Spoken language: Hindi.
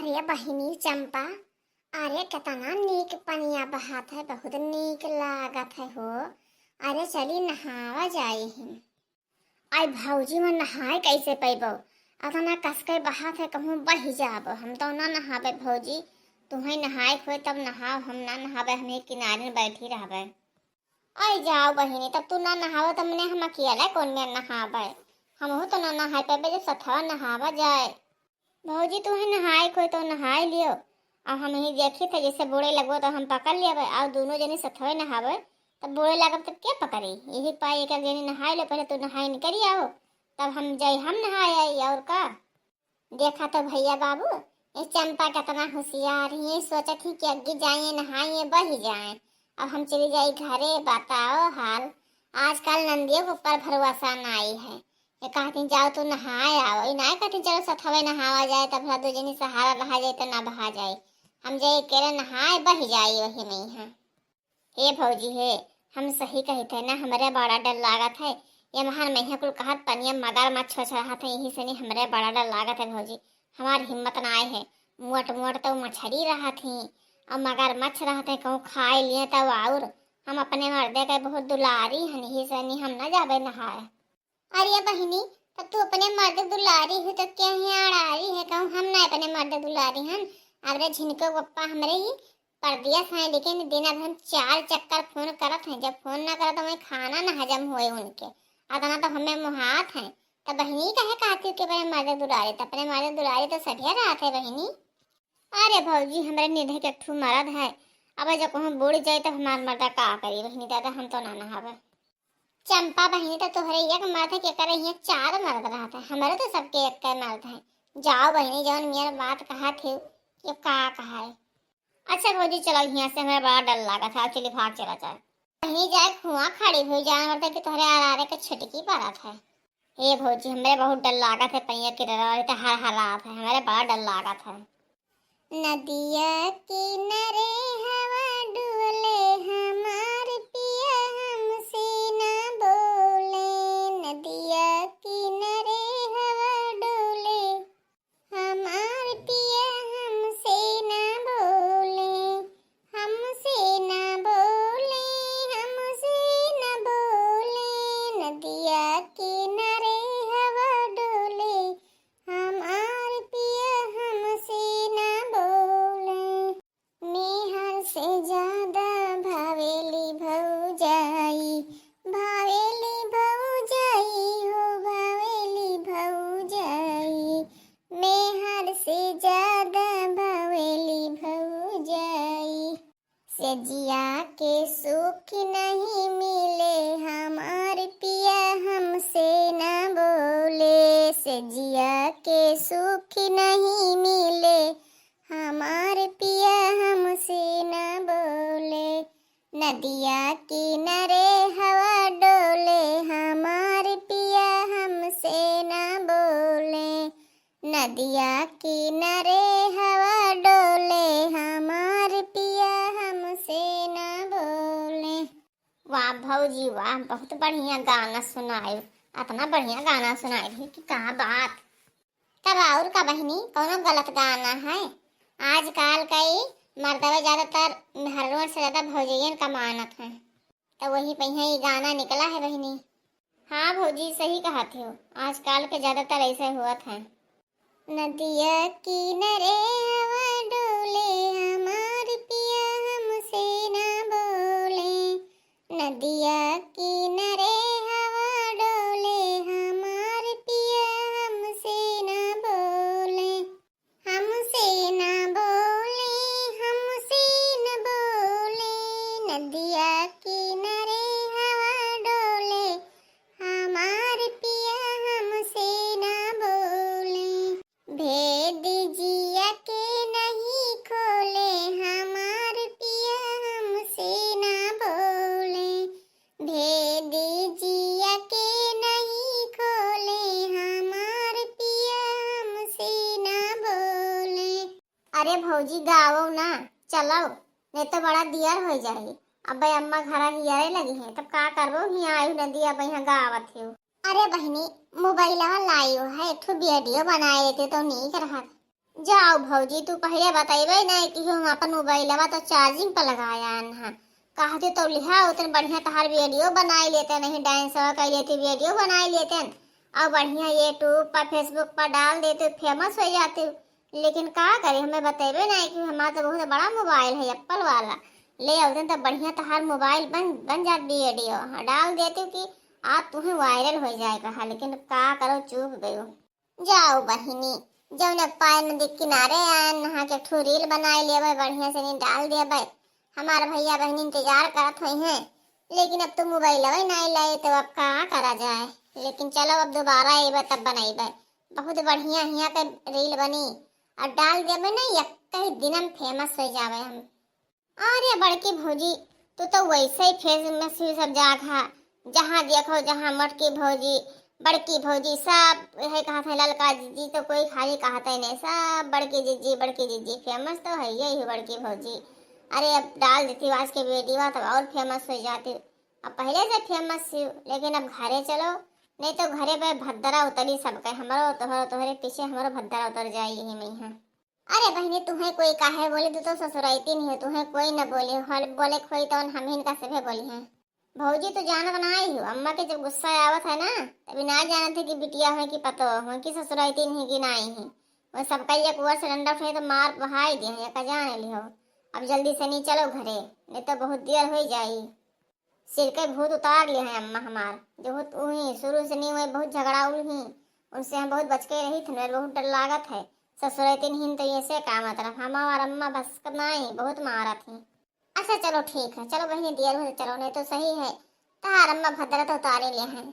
अरे बहिनी चंपा, अरे कितना नीक पनिया बहात है, बहुत नीक लागत है हो। अरे चली नहावा जाए ही। आई भौजी में नहाए कैसे पैबो? अतना कसके बहात है, कहूँ बह जाब। हम तो ना नहाबे भौजी, तुम्हें नहाए खोए तब नहाओ, हम ना नहाबे, हम एक किनारे में बैठी रहबे। आई जाओ बहिनी, तब तू ना नहाव तब मने हम अकेला कौन में नहाबे? हमहू तो ना नहाए पैबे, जब सथवा नहावा जाए। भौजी तुम्हें नहाए खोए तो नहाए लियो, और हम ही देखी थे जैसे बूढ़े लगो तो हम पकड़ लिया, और दोनों जने सथवे नहावे तब बूढ़े लगब तब क्या पकड़ी। यही पाई एक जने नहाए ले, पहले तो नहाए निकली आओ, तब हम जाए हम नहाए आई। और का देखा तो भैया बाबू, ये चंपा कितना होशियार है, सोचत ही कि अग्गी जाइए नहाइए बही जाए। अब हम चली जाए घरे, बताओ हाल। आजकल नंदियों के ऊपर भरोसा ना आई है। ये कहती जाओ तो नहाए आओ, ये ना कहती चलो सथवे नहावा जाए, तब दो जनी सहारा बहा जाए तो ना बहा जाए। हम जाए अकेले नहाए बही जाए वही में है। हे भौजी हे, हम सही कहते हैं ना, हमारे बड़ा डर लागत है। ये महान मैया कुल कहत पनिया मगर मच्छ हो रहा था, यही से नहीं हमारे बड़ा डर लागत है भौजी। हमारी हिम्मत ना आए है, मोट मोट तो मछली रहा थी और मगर मच्छ रहा थे, कहूँ खाए लिए तब। और हम अपने मर्दे के बहुत दुलारी हन, यही से नहीं हम ना जाबे नहाए। अरे बहिनी, तब तू अपने मर्द दुलारी है तो क्या है अड़ारी है, कहूँ हम ना अपने मर्द दुलारी हन। अरे झिनको पप्पा हमरे ही परदिया है, लेकिन दिन अब हम 4 चक्कर फोन करत हैं, जब फोन ना करत तो हमें खाना ना हजम हुए उनके, अतना तो हमें मुहात है। तब बहिनी कहे कहती हूँ कि अपने मर्द दुलारी, तो अपने मर्द दुलारी तो सटिया रात है बहिनी। अरे भौजी हमारे निधे के ठू मरद है, अब जब कहूँ बुढ़ जाए तो हमार मर्दा का करी बहिनी, दादा हम तो ना नहावे। चंपा बहिनी तो तोहरे एक मर्द है के करे यहाँ 4 मर्द रहता है, हमारे तो सबके एक का मर्द है। जाओ बहिनी, जौन मेरा बात कहा थे ये का कहा है। अच्छा भौजी चलो, यहाँ से हमें बड़ा डर लगा था, चलिए भाग चला जाए। बहिनी जाए खुआ खड़ी हुई जानवर थे कि तोहरे आरारे के छटकी पड़ा था। हे भौजी हमें बहुत डर लगा था, पैया के डर हर हालात है, हमारे बड़ा डर लगा था। नदिया किनारे हवा डोले, हमार पिया हमसे ना बोले। नदिया किनारे हवा डोले, हमार पिया हमसे ना बोले। हमसे ना बोले, हमसे ना बोले। नदिया किनारे हवा डोले, हमार पिया हमसे ना बोले। मेहर से ज्यादा भावेली भौजाई, भावेली भौजाई हो, भावेली भौजाई। मेहर से ज्यादा भावेली भौजाई। सजिया के सुख नहीं मिले, हमार पिया हमसे ना बोले। सजिया के सुख नहीं मिले, हमार पिया हमसे ना बोले। नदिया किनारे हवा डोले, हमार पिया हमसे ना बोले। नदिया किनारे हवा डोले, हमार पिया हमसे ना बोले। वाह भौजी वाह, बहुत बढ़िया गाना सुनाए, इतना बढ़िया गाना सुनाए थे कि कहाँ बात। तब और का बहिनी कौनो गलत गाना है? आजकल कई मर्दवे ज्यादातर मेहरुआ से ज्यादा भौजियन का मानत है, तो वही पहिया ये गाना निकला है बहिनी। हाँ भौजी सही कहा थे हो, आजकल के ज्यादातर ऐसे हुआ था। नदिया किनारे हवा डोले, हमार पिया हमसे ना बोले। नदिया किनारे हवा डोले, हमार पिया हमसे ना बोले। हमसे ना बोले, हमसे ना बोले। नदिया किनारे हवा डोले, हमार पिया हमसे ना बोले। भेद जिया के नहीं खोले, हमार पिया हमसे ना बोले। भेद जिया के नहीं खोले, हमार पिया हमसे ना बोले। अरे भौजी गाओ ना, चलो नहीं तो बड़ा दियर हो जाए। अब अम्मा घर हियारे लगी है, तब का करबो, हिया आई नदी अब यहाँ गावत हो। अरे बहिनी मोबाइल लाइयो है, एक वीडियो बनाए थे तो नहीं कर रहा। जाओ भौजी, तू पहले बताइबे ना कि हम अपन मोबाइलवा तो चार्जिंग पर लगाया ना। कहते तो लिहा उतने बढ़िया तहार वीडियो बनाई लेते, नहीं डांस कर लेते वीडियो बनाई लेते और बढ़िया यूट्यूब पर फेसबुक पर डाल देते, फेमस हो जाते। लेकिन का करे, हमें बतेबे ना कि हमारा तो बहुत बड़ा मोबाइल है एप्पल वाला। ले आते तो बढ़िया तहार मोबाइल बन बन जाती वीडियो, हाँ, डाल देते कि आप तुम्हें वायरल हो जाएगा। लेकिन का करो, चूक गयो। जाओ बहिनी, जब न पाए नदी किनारे आए नहा के ठू रील बनाए लेवे, बढ़िया से नहीं डाल देवे। हमारे भैया बहन इंतजार करत हुई हैं, लेकिन अब तो मोबाइल नहीं लाए तो अब का करा जाए। लेकिन चलो अब दोबारा आइबे तब बनाइबे, बहुत बढ़िया हिया के रील बनी और डाल देवे ना, एक ही दिन हम फेमस हो जावे हम। अरे बड़की भौजी, तू तो वैसे ही फेमस हुई सब जगह, जहाँ देखो जहाँ मटकी भौजी बड़की भौजी सब यही कहा था। ललका जीजी तो कोई खाली कहता ही नहीं, सब बड़की जीजी फेमस तो है यही बड़की भौजी। अरे अब डाल देती आज के वीडियो तो और फेमस हो जाती। अब पहले से फेमस थी, लेकिन अब घरे चलो, नहीं तो घरे पे भद्दरा उतरी सबके, हमारो तोहरे पीछे हमारो भद्दरा उतर जाएगी ही मैं। अरे बहनी, तुम्हें कोई काहे बोले, तू तो ससुराइती नहीं हो, तुम्हें कोई न बोले, हल बोले कोई तो हम इनका सभे बोली हैं। भौजी तो जानत ना ही हो, अम्मा के जब गुस्सा आवत है ना, तभी ना जानत है कि बिटिया है कि पतो है कि ससुराइती नहीं कि नहीं है। वो सबका एक वर्ष सिलेंडर उठे तो मार बहाई दिए हैं, का जान लियो। अब जल्दी से नहीं चलो घरे, नहीं तो बहुत देर हो जाई। सिर के भूत उतार लिए हैं अम्मा हमार, जो हुई शुरू से नहीं हुए, बहुत झगड़ा हुई, उनसे हम बहुत बच के रही थी, बहुत डर लागत है। ससुराइती नहीं तो ऐसे काम तरफ हमारा अम्मा बस नहीं बहुत मारा थी। अच्छा चलो ठीक है, चलो बहनी देर हो, चलो नहीं तो सही है, तार अम्मा भद्रा तो उतारे लिए हैं।